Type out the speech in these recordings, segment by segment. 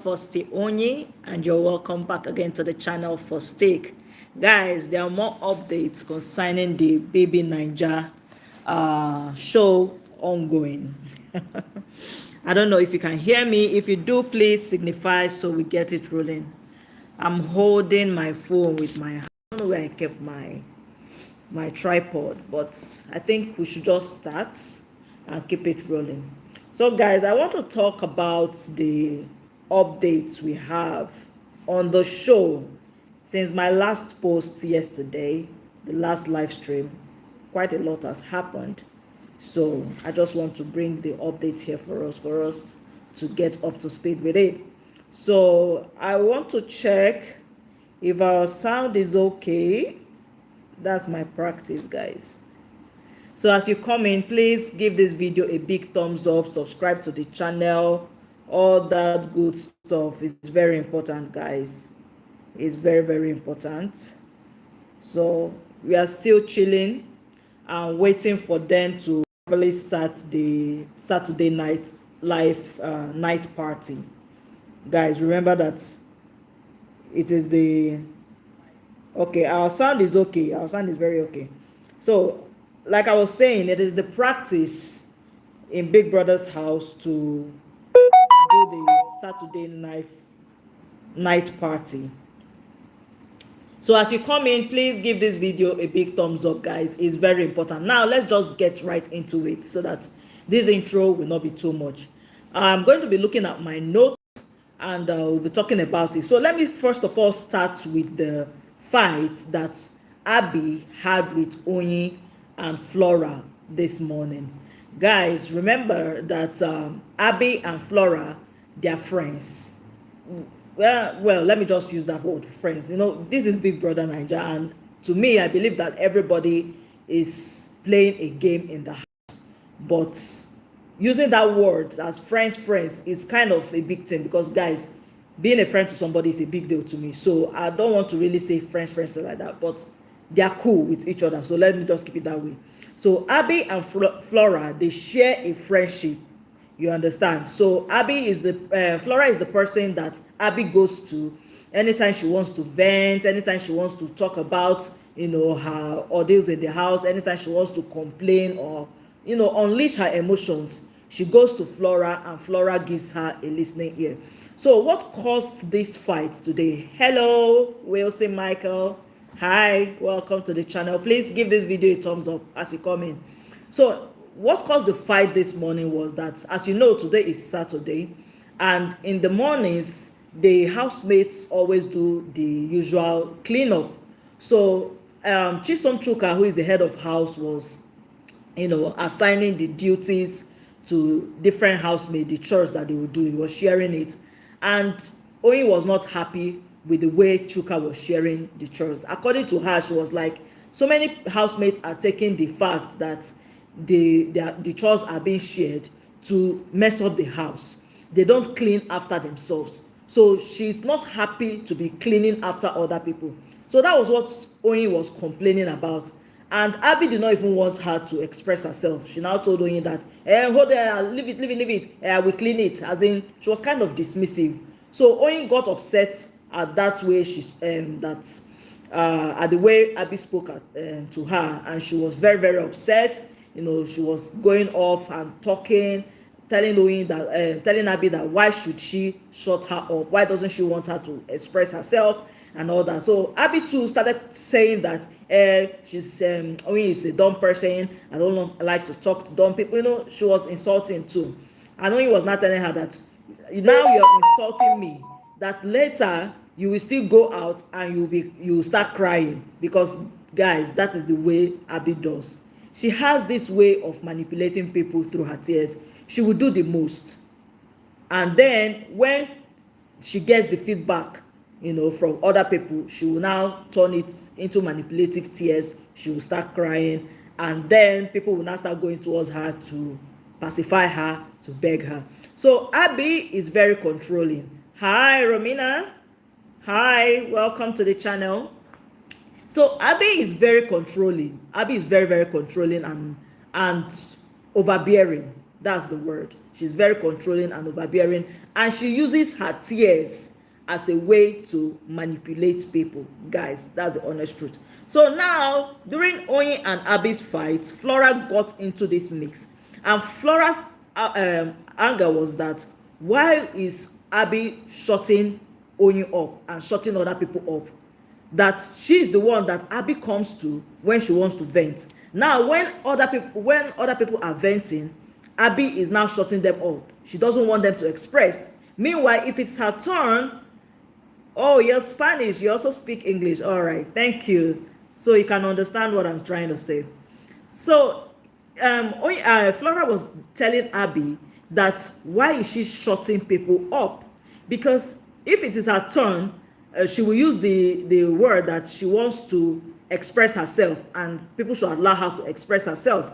For Onyi, and you're welcome back again to the channel for Steak. Guys, there are more updates concerning the BBNaija show ongoing. I don't know if you can hear me. If you do, please signify so we get it rolling. I'm holding my phone with my hand. I don't know where I kept my tripod, but I think we should just start and keep it rolling. So guys, I want to talk about the updates we have on the show since my last post yesterday, the last live stream. Quite a lot has happened, so I just want to bring the updates here for us to get up to speed with it. So I want to check if our sound is okay. That's my practice, guys. So as you come in, please give this video a big thumbs up, subscribe to the channel, all that good stuff is very important, guys. It's very, very important. So we are still chilling and waiting for them to probably start the Saturday night live night party. Guys, remember that it is the okay, our sound is okay, our sound is very okay. So like I was saying, it is the practice in Big Brother's house to do the Saturday night party. So as you come in, please give this video a big thumbs up, guys. It's very important. Now let's just get right into it so that this intro will not be too much. I'm going to be looking at my notes and we'll be talking about it. So let me first of all start with the fight that Abby had with Onyi and Flora this morning. Guys, remember that Abby and Flora, they're friends. Well, let me just use that word, friends. You know, this is Big Brother Naija, and to me, I believe that everybody is playing a game in the house. But using that word as friends is kind of a big thing because, guys, being a friend to somebody is a big deal to me. So I don't want to really say friends like that, but they are cool with each other. So let me just keep it that way. So Abby and Flora, they share a friendship. You understand? So Abby is the Flora is the person that Abby goes to anytime she wants to vent, anytime she wants to talk about, you know, her ordeals in the house, anytime she wants to complain or, you know, unleash her emotions. She goes to Flora and Flora gives her a listening ear. So what caused this fight today? Hello, Wilson Michael. Hi, welcome to the channel. Please give this video a thumbs up as you come in. So what caused the fight this morning was that, as you know, today is Saturday, and in the mornings the housemates always do the usual cleanup. So Chisom Chuka, who is the head of house, was, you know, assigning the duties to different housemates, the chores that they would do. He was sharing it, and Oyin was not happy with the way Chuka was sharing the chores. According to her, she was like, so many housemates are taking the fact that the chores are being shared to mess up the house. They don't clean after themselves. So she's not happy to be cleaning after other people. So that was what Oyin was complaining about. And Abby did not even want her to express herself. She now told Oyin that, hold it, leave it, we clean it. As in, she was kind of dismissive. So Oyin got upset at that way at the way Abby spoke to her, and she was very, very upset. You know, she was going off and talking, telling Oyin that telling Abby that why should she shut her up? Why doesn't she want her to express herself and all that? So Abby too started saying that she's Oyin is a dumb person. I don't like to talk to dumb people. You know, she was insulting too. And Oyin was not telling her that now you're insulting me, that later you will still go out and you will start crying, because guys, that is the way Abby does. She has this way of manipulating people through her tears. She will do the most, and then when she gets the feedback, you know, from other people, she will now turn it into manipulative tears. She will start crying, and then people will now start going towards her to pacify her, to beg her. So Abby is very controlling. Hi Romina. Hi, welcome to the channel. So Abby is very controlling. Abby is very, very controlling and overbearing. That's the word. She's very controlling and overbearing, and she uses her tears as a way to manipulate people. Guys, that's the honest truth. So now, during Oyin and Abby's fight, Flora got into this mix, and Flora's anger was that why is Abby shutting Oyin up and shutting other people up? That she is the one that Abby comes to when she wants to vent. Now, when other people are venting, Abby is now shutting them up. She doesn't want them to express. Meanwhile, if it's her turn, oh, you're Spanish, you also speak English. All right, thank you. So you can understand what I'm trying to say. So Flora was telling Abby that why is she shutting people up? Because if it is her turn, she will use the word that she wants to express herself, and people should allow her to express herself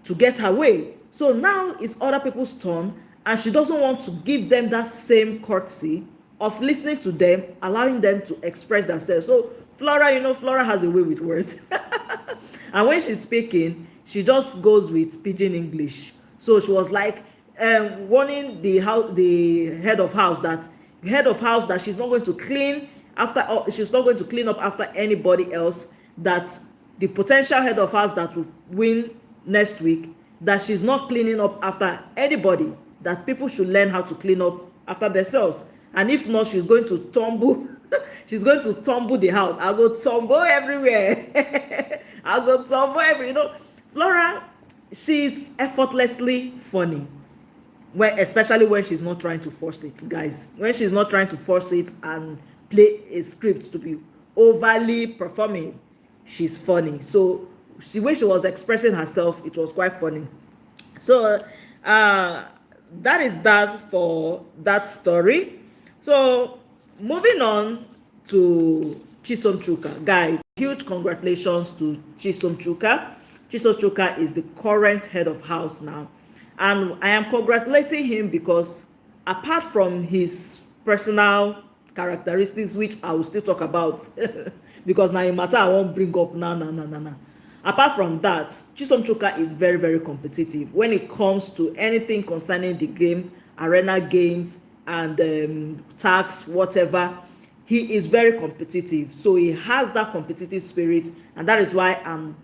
to get her way. So now it's other people's turn, and she doesn't want to give them that same courtesy of listening to them, allowing them to express themselves. So Flora, Flora has a way with words. And when she's speaking, she just goes with pidgin English. So she was like warning the head of house that she's not going to clean she's not going to clean up after anybody else, that the potential head of house that will win next week, that she's not cleaning up after anybody, that people should learn how to clean up after themselves. And if not, she's going to tumble she's going to tumble the house. I'll go tumble everywhere. I'll go tumble everywhere. Flora, she's effortlessly funny, especially when she's not trying to force it, guys. When she's not trying to force it and play a script to be overly performing, she's funny. So when she was expressing herself, it was quite funny. So that is that for that story. So moving on to Chisom Chuka, guys, huge congratulations to Chisom Chuka. Chisom Chuka is the current head of house now, and I am congratulating him because apart from his personal characteristics, which I will still talk about because now in matter I won't bring up now. Apart from that, Chisom Chuka is very, very competitive when it comes to anything concerning the game, arena games, and tax, whatever. He is very competitive, so he has that competitive spirit, and that is why I'm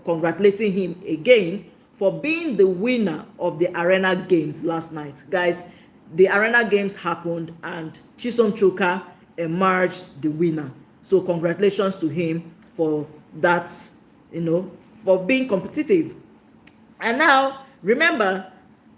congratulating him again for being the winner of the arena games last night. Guys, the arena games happened and Chisom Chuka emerged the winner. So congratulations to him for that, for being competitive. And now, remember,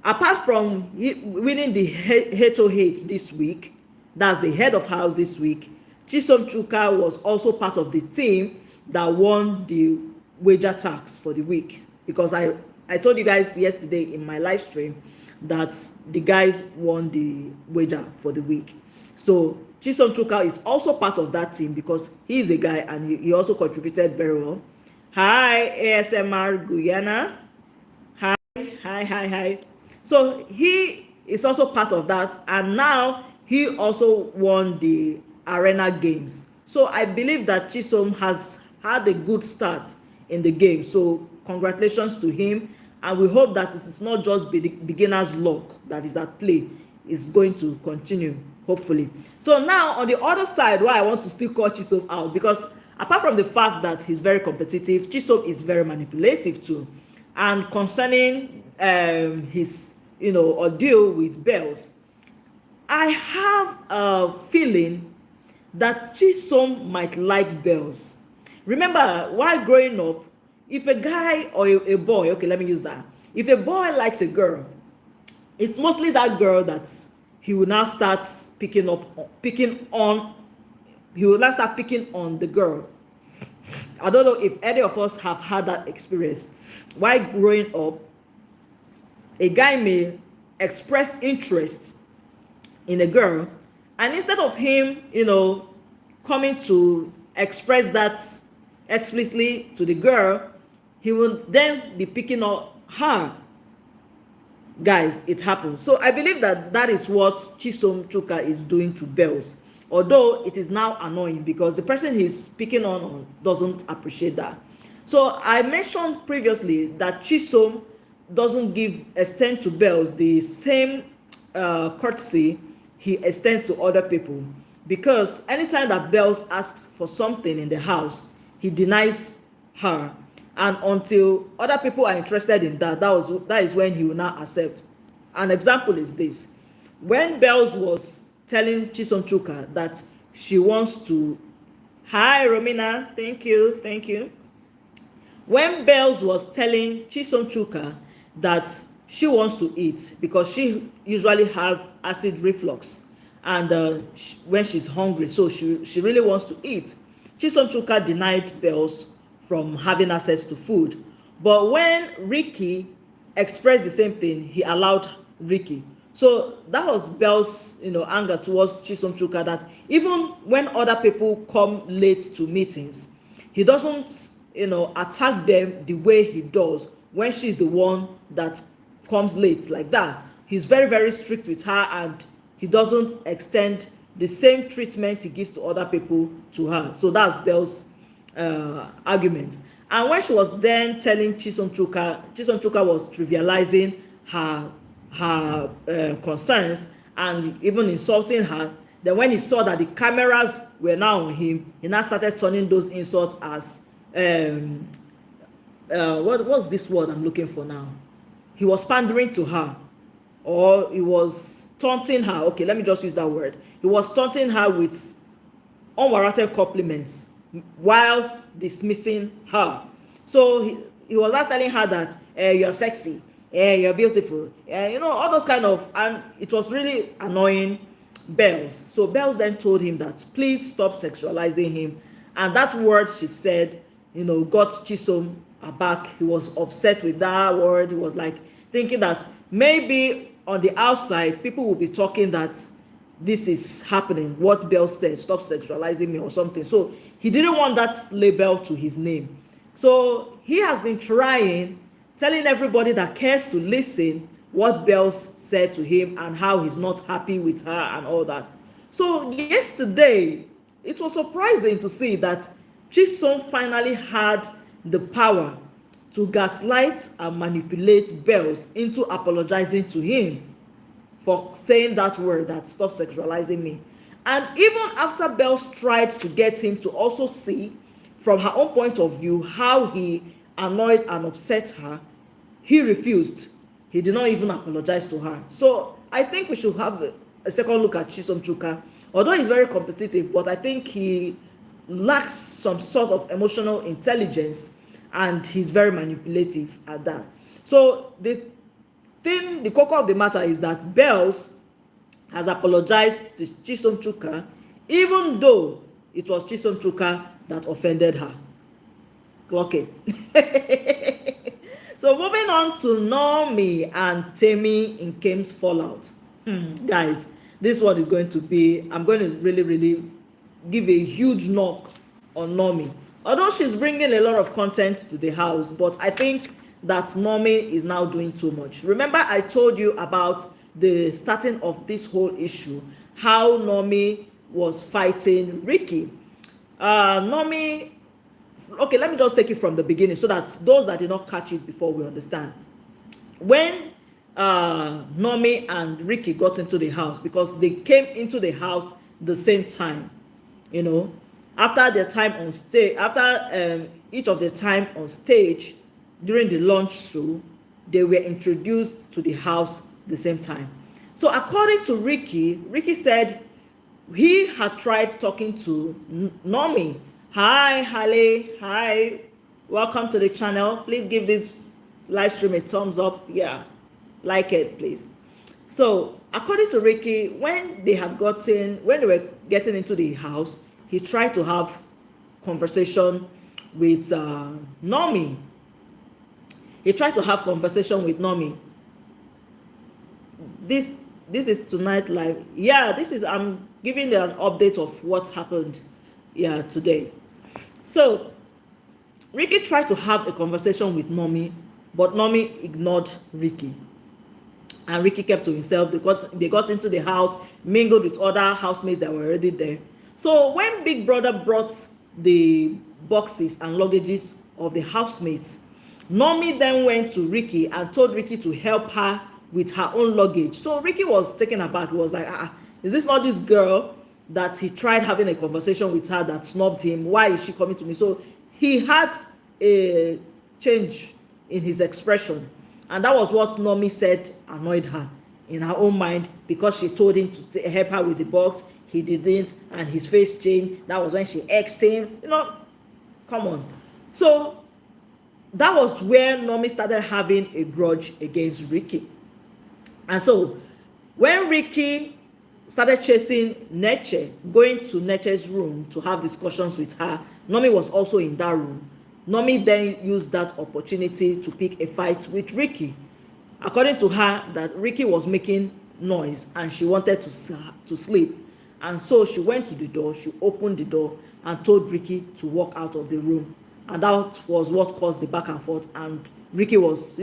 apart from winning the HOH this week, that's the head of house this week, Chisom Chuka was also part of the team that won the wager tax for the week. Because I told you guys yesterday in my live stream that the guys won the wager for the week. So Chisom Chuka is also part of that team because he is a guy and he also contributed very well. Hi, ASMR Guyana. Hi. So he is also part of that, and now he also won the arena games. So I believe that Chisom has had a good start in the game. So congratulations to him, and we hope that it is not just beginner's luck that is at play. It's going to continue, hopefully. So now on the other side, why I want to still call Chisom out, because apart from the fact that he's very competitive, Chisom is very manipulative too. And concerning his ordeal with bells, I have a feeling that Chisom might like bells. Remember, while growing up, if a guy or a boy, okay, let me use that. If a boy likes a girl, it's mostly that girl that he will now start picking on the girl. I don't know if any of us have had that experience. While growing up, a guy may express interest in a girl, and instead of him, coming to express that explicitly to the girl, he will then be picking on her. Guys, it happens. So I believe that is what Chisom Chuka is doing to Bells, although it is now annoying because the person he's picking on doesn't appreciate that. So I mentioned previously that Chisom doesn't extend to Bells the same courtesy he extends to other people, because anytime that Bells asks for something in the house, he denies her, and until other people are interested in that is when he will now accept. An example is this: when Bells was telling Chisom Chuka that she wants to, hi Romina, thank you. When Bells was telling Chisom Chuka that she wants to eat because she usually have acid reflux, and when she's hungry, so she really wants to eat, Chisom Chuka denied Bells from having access to food. But when Ricky expressed the same thing, he allowed Ricky. So that was Bells, anger towards Chisom Chuka, that even when other people come late to meetings, he doesn't, attack them the way he does when she's the one that comes late like that. He's very, very strict with her, and he doesn't extend the same treatment he gives to other people to her. So that's Bells' argument. And when she was then telling Chisom Chuka was trivializing her concerns and even insulting her. Then when he saw that the cameras were now on him, he now started turning those insults as what's this word I'm looking for now? He was pandering to her, or he was taunting her. Okay, let me just use that word. He was taunting her with unwarranted compliments whilst dismissing her. So he was not telling her that you're sexy, you're beautiful, all those kind of, and it was really annoying Bells. So Bells then told him that please stop sexualizing him, and that word she said, got Chisom aback. He was upset with that word. He was like thinking that maybe on the outside people will be talking that this is happening, what Bells said, stop sexualizing me or something. So he didn't want that label to his name. So he has been telling everybody that cares to listen what Bells said to him and how he's not happy with her and all that. So yesterday, it was surprising to see that Chisom finally had the power to gaslight and manipulate Bells into apologizing to him for saying that word, that stop sexualizing me. And even after Bells tried to get him to also see from her own point of view how he annoyed and upset her, he refused. He did not even apologize to her. So I think we should have a second look at Chisom Chuka. Although he's very competitive, but I think he lacks some sort of emotional intelligence, and he's very manipulative at that. So the core of the matter is that Bells has apologized to Chisom Chuka, even though it was Chisom Chuka that offended her. Clock it. So moving on to Nomi and Tami in Kim's fallout. Guys, this one is going to be, I'm going to really give a huge knock on Nomi. Although she's bringing a lot of content to the house, but I think that Nomi is now doing too much. Remember I told you about the starting of this whole issue, how Nomi was fighting Ricky. Nomi, okay, let me just take it from the beginning so that those that did not catch it before will understand. When Nomi and Ricky got into the house, because they came into the house the same time, after their time on stage, after each of their time on stage during the launch show, they were introduced to the house the same time. So according to Ricky said he had tried talking to Nomi. Hi Halle, hi, welcome to the channel. Please give this live stream a thumbs up. Yeah, like it please. So according to Ricky, when they were getting into the house, he tried to have conversation with Nomi. He tried to have conversation with Nomi. This is tonight live. Yeah, I'm giving an update of what happened today. So Ricky tried to have a conversation with Nomi, but Nomi ignored Ricky. And Ricky kept to himself. They got into the house, mingled with other housemates that were already there. So when Big Brother brought the boxes and luggages of the housemates, Nomi then went to Ricky and told Ricky to help her with her own luggage. So Ricky was taken aback. He was like, is this not this girl that he tried having a conversation with her that snubbed him? Why is she coming to me? So he had a change in his expression, and that was what Nomi said annoyed her in her own mind, because she told him to help her with the box. He didn't, and his face changed. That was when she asked him, come on. So that was where Nomi started having a grudge against Ricky. And so when Ricky started chasing Neche, going to Neche's room to have discussions with her, Nomi was also in that room. Nomi then used that opportunity to pick a fight with Ricky. According to her, that Ricky was making noise and she wanted to sleep. And so she went to the door, she opened the door and told Ricky to walk out of the room. And that was what caused the back and forth. And Ricky was,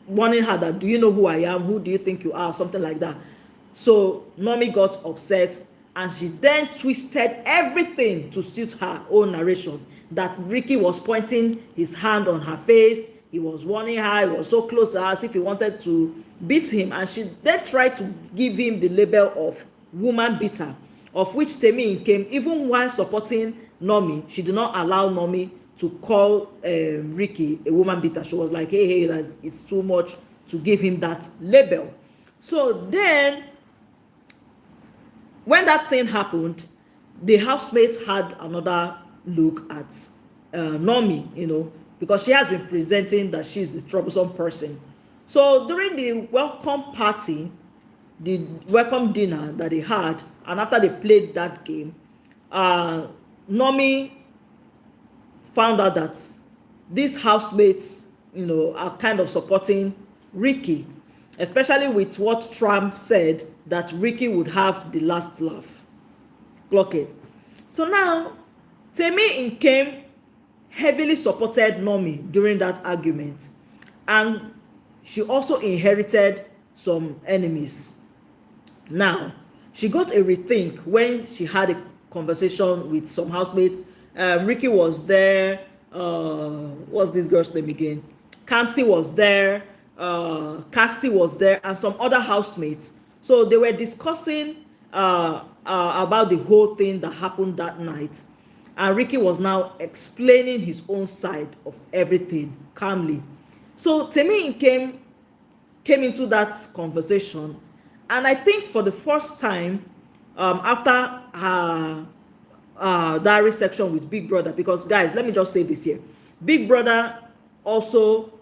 warning her that, do you know who I am? Who do you think you are? Something like that. So Nomi got upset and she then twisted everything to suit her own narration, that Ricky was pointing his hand on her face. He was warning her. He was so close to her as if he wanted to beat him. And she then tried to give him the label of woman beater, of which Tami came. Even while supporting Nomi, she did not allow Nomi to call Ricky a woman beater. She was like, hey, it's too much to give him that label. So then, when that thing happened, the housemates had another look at Nomi, because she has been presenting that she's the troublesome person. So during the welcome party, the welcome dinner that they had, and after they played that game, Nomi found out that these housemates, are kind of supporting Ricky, especially with what Trump said, that Ricky would have the last laugh. Clock it. So now, Tami came heavily supported Nomi during that argument, and she also inherited some enemies. Now, she got a rethink when she had a conversation with some housemates. Ricky was there. What's this girl's name again? Kamsi was there. Cassie was there, and some other housemates. So they were discussing about the whole thing that happened that night. And Ricky was now explaining his own side of everything calmly. So Tami came into that conversation, and I think for the first time after her diary section with Big Brother, because guys, let me just say this here. Big Brother also,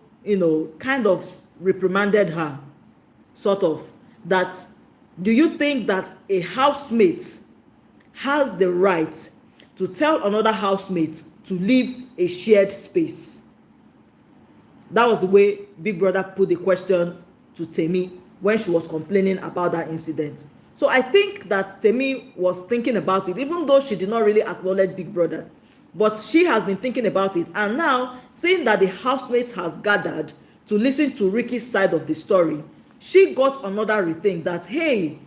kind of reprimanded her, sort of, that do you think that a housemate has the right to tell another housemate to leave a shared space? That was the way Big Brother put the question to Tami when she was complaining about that incident. So I think that Tami was thinking about it, even though she did not really acknowledge Big Brother. But she has been thinking about it. And now, seeing that the housemate has gathered to listen to Ricky's side of the story, she got another rethink that, hey,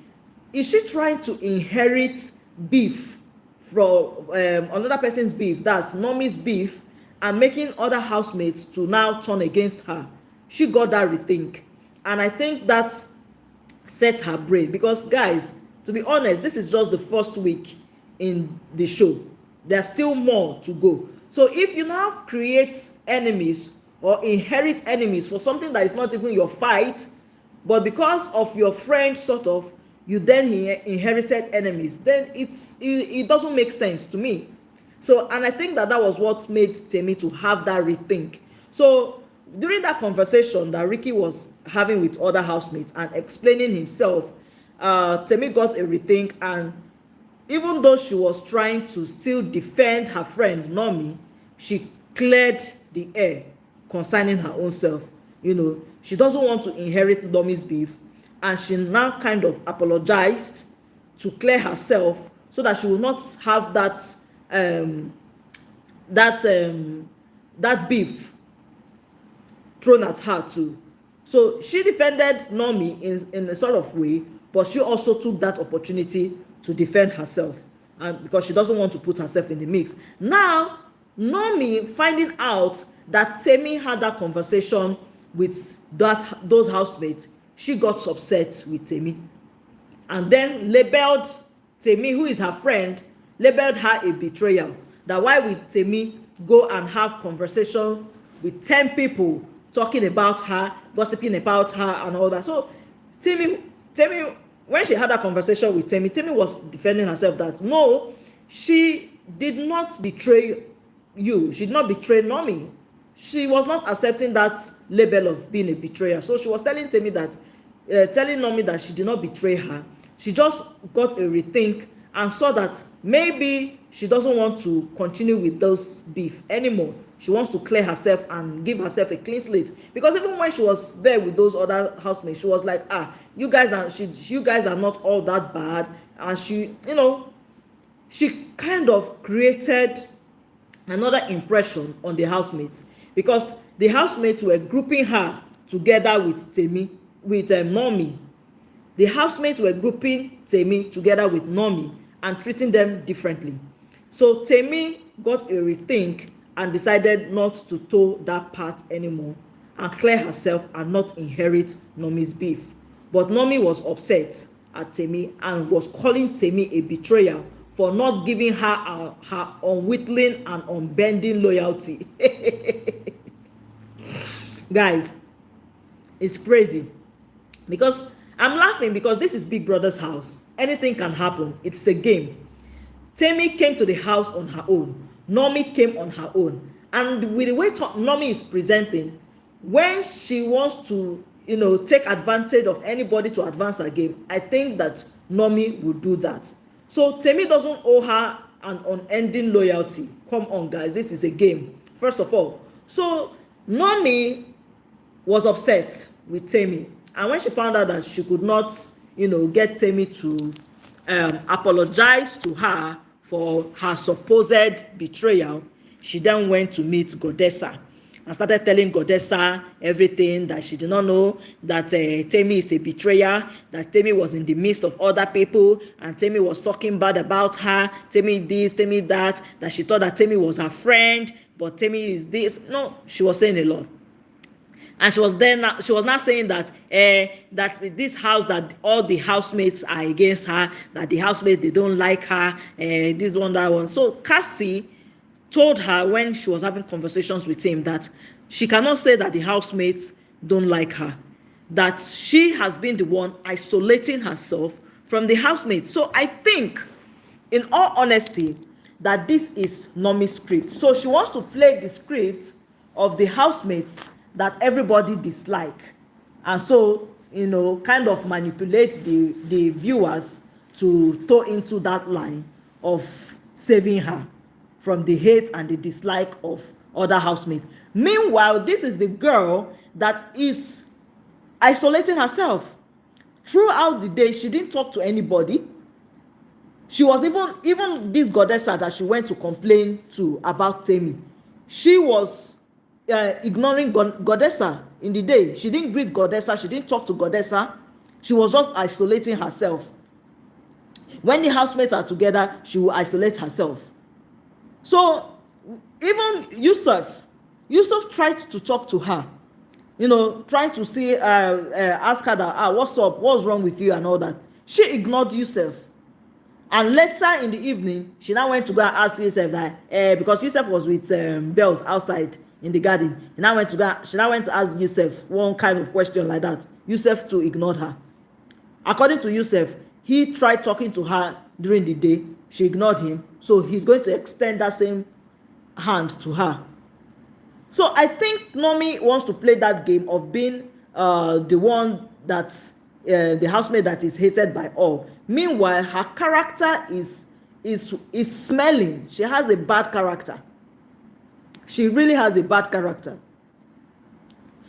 is she trying to inherit beef from another person's beef, that's Nomi's beef, and making other housemates to now turn against her? She got that rethink. And I think that set her brain, because guys, to be honest, this is just the first week in the show. There's still more to go. So if you now create enemies or inherit enemies for something that is not even your fight, but because of your friend, sort of, you then inherited enemies, then it doesn't make sense to me. So, and I think that was what made Tami to have that rethink. So during that conversation that Ricky was having with other housemates and explaining himself, Tami got a rethink, and even though she was trying to still defend her friend Nomi, she cleared the air concerning her own self. She doesn't want to inherit Nomi's beef, and she now kind of apologized to clear herself so that she will not have that beef thrown at her too. So she defended Nomi in a sort of way, but she also took that opportunity to defend herself, and because she doesn't want to put herself in the mix. Now, Nomi finding out that Tami had that conversation with those housemates, she got upset with Tami and then labeled Tami, who is her friend, labeled her a betrayal. That why would Tami go and have conversations with 10 people talking about her, gossiping about her and all that. So Tami, when she had that conversation with Tami was defending herself that no, she did not betray you. She did not betray Nomi. She was not accepting that label of being a betrayer. So she was telling Tami that, telling Nomi that she did not betray her. She just got a rethink and saw that maybe she doesn't want to continue with those beef anymore. She wants to clear herself and give herself a clean slate. Because even when she was there with those other housemates, she was like, you guys are not all that bad. And she, she kind of created another impression on the housemates, because the housemates were grouping her together with Nomi. The housemates were grouping Tami together with Nomi and treating them differently. So Tami got a rethink and decided not to toe that path anymore and clear herself and not inherit Nomi's beef. But Nomi was upset at Tami and was calling Tami a betrayer for not giving her her unwhittling and unbending loyalty. Guys, it's crazy. Because I'm laughing because this is Big Brother's house. Anything can happen. It's a game. Tami came to the house on her own. Nomi came on her own. And with the way Nomi is presenting, when she wants to, take advantage of anybody to advance her game, I think that Nomi will do that. So Tami doesn't owe her an unending loyalty. Come on, guys. This is a game, first of all. So Nomi was upset with Tami. And when she found out that she could not, get Tami to apologize to her for her supposed betrayal, she then went to meet Godessa and started telling Godessa everything, that she did not know that Tami is a betrayer, that Tami was in the midst of other people, and Tami was talking bad about her, Tami this, Tami that she thought that Tami was her friend, but Tami is this. No, she was saying a lot. And she was now saying that that this house, that all the housemates are against her, that the housemates, they don't like her, this one, that one. So Cassie told her when she was having conversations with him that she cannot say that the housemates don't like her, that she has been the one isolating herself from the housemates. So I think, in all honesty, that this is Nomi's script. So she wants to play the script of the housemates that everybody dislike, and so kind of manipulate the viewers to toe into that line of saving her from the hate and the dislike of other housemates. Meanwhile, this is the girl that is isolating herself. Throughout the day, she didn't talk to anybody. She was even this Godessa that she went to complain to about Tami, she was ignoring Godessa in the day. She didn't greet Godessa. She didn't talk to Godessa. She was just isolating herself. When the housemates are together, she will isolate herself. So even Yusuf tried to talk to her, trying to see, ask her that, what's up, what's wrong with you and all that. She ignored Yusuf. And later in the evening, she now went to go and ask Yusuf that, because Yusuf was with Bells outside in the garden. She now went to ask Yusuf one kind of question like that. Yusuf too ignored her. According to Yusuf, he tried talking to her during the day. She ignored him. So he's going to extend that same hand to her. So I think Nomi wants to play that game of being the one that's the housemate that is hated by all. Meanwhile, her character is smelling. She has a bad character. She really has a bad character.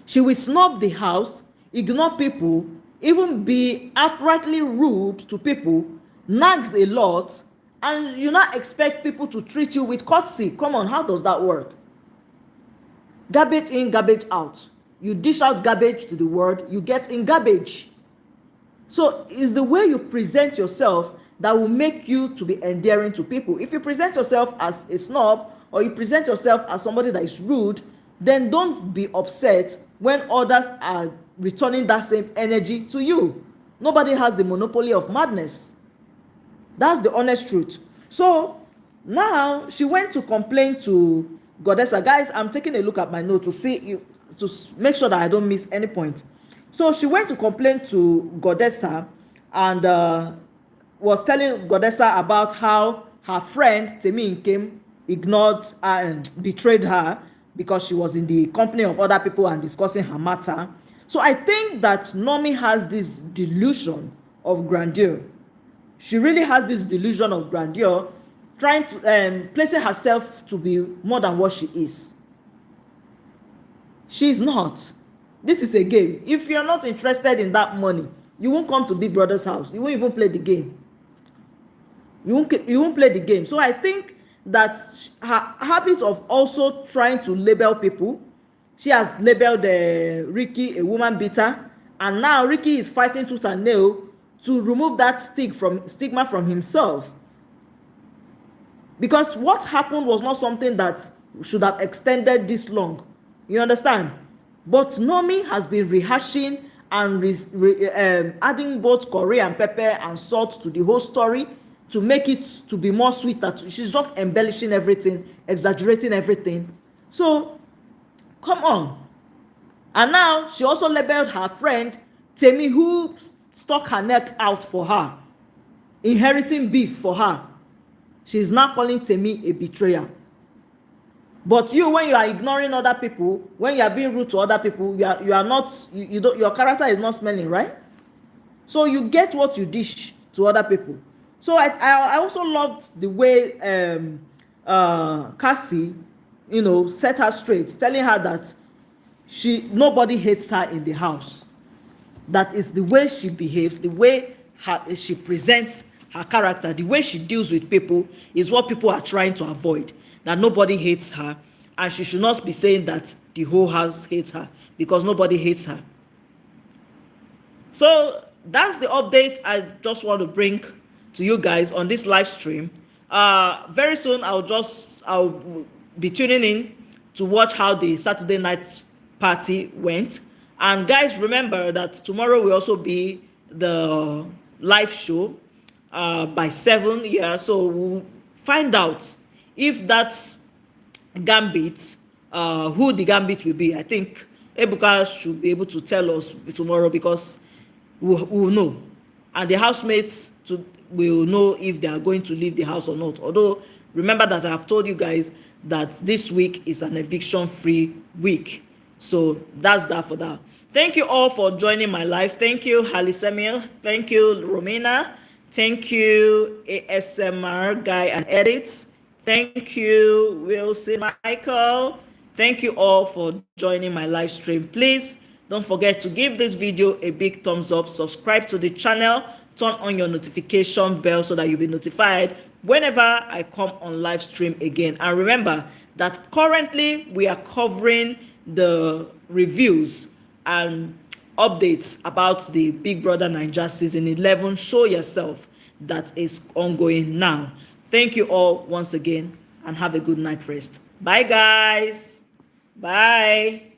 She will snub the house, ignore people, even be outrightly rude to people, nags a lot, and you not expect people to treat you with courtesy. Come on, how does that work? Garbage in, garbage out. You dish out garbage to the world, you get in garbage. So it's the way you present yourself that will make you to be endearing to people. If you present yourself as a snob, or you present yourself as somebody that is rude, then don't be upset when others are returning that same energy to you. Nobody has the monopoly of madness. That's the honest truth. So now she went to complain to Goddessa. Guys, I'm taking a look at my note to see you, to make sure that I don't miss any point. So she went to complain to Goddessa and was telling Goddessa about how her friend Temi Nkem ignored and betrayed her because she was in the company of other people and discussing her matter. So I think that Nomi has this delusion of grandeur. She really has this delusion of grandeur, trying to placing herself to be more than what she is. She is not. This is a game. If you're not interested in that money, you won't come to Big Brother's house. You won't even play the game. You won't play the game. So I think that her habit of also trying to label people, she has labeled Ricky a woman beater, and now Ricky is fighting tooth and nail to remove that stigma from himself. Because what happened was not something that should have extended this long. You understand? But Nomi has been rehashing and adding both curry and pepper and salt to the whole story to make it to be more sweeter. She's just embellishing everything, exaggerating everything. So, come on. And now she also labeled her friend Temi, who stuck her neck out for her, inheriting beef for her. She's now calling Temi a betrayer. But you, when you are ignoring other people, when you are being rude to other people, you are not, you don't, your character is not smelling, right? So you get what you dish to other people. So I also loved the way Cassie, you know, set her straight, telling her that nobody hates her in the house. That is the way she behaves, the way she presents her character, the way she deals with people is what people are trying to avoid. That nobody hates her, and she should not be saying that the whole house hates her, because nobody hates her. So that's the update I just want to bring to you guys on this live stream. Very soon I'll be tuning in to watch how the Saturday night party went. And guys, remember that tomorrow will also be the live show by 7. Yeah, so we'll find out if that's Gambit, who the Gambit will be. I think Ebuka should be able to tell us tomorrow, because we'll know. And the housemates will know if they are going to leave the house or not. Although, remember that I have told you guys that this week is an eviction-free week. So that's that for that. Thank you all for joining my live. Thank you, Halisemil. Thank you, Romina. Thank you, ASMR Guy and Edits. Thank you, Wilson Michael. Thank you all for joining my live stream. Please don't forget to give this video a big thumbs up, subscribe to the channel, turn on your notification bell so that you'll be notified whenever I come on live stream again. And remember that currently we are covering the reviews and updates about the Big Brother Naija season 11 show yourself that is ongoing now. Thank you all once again, and have a good night rest. Bye guys. Bye.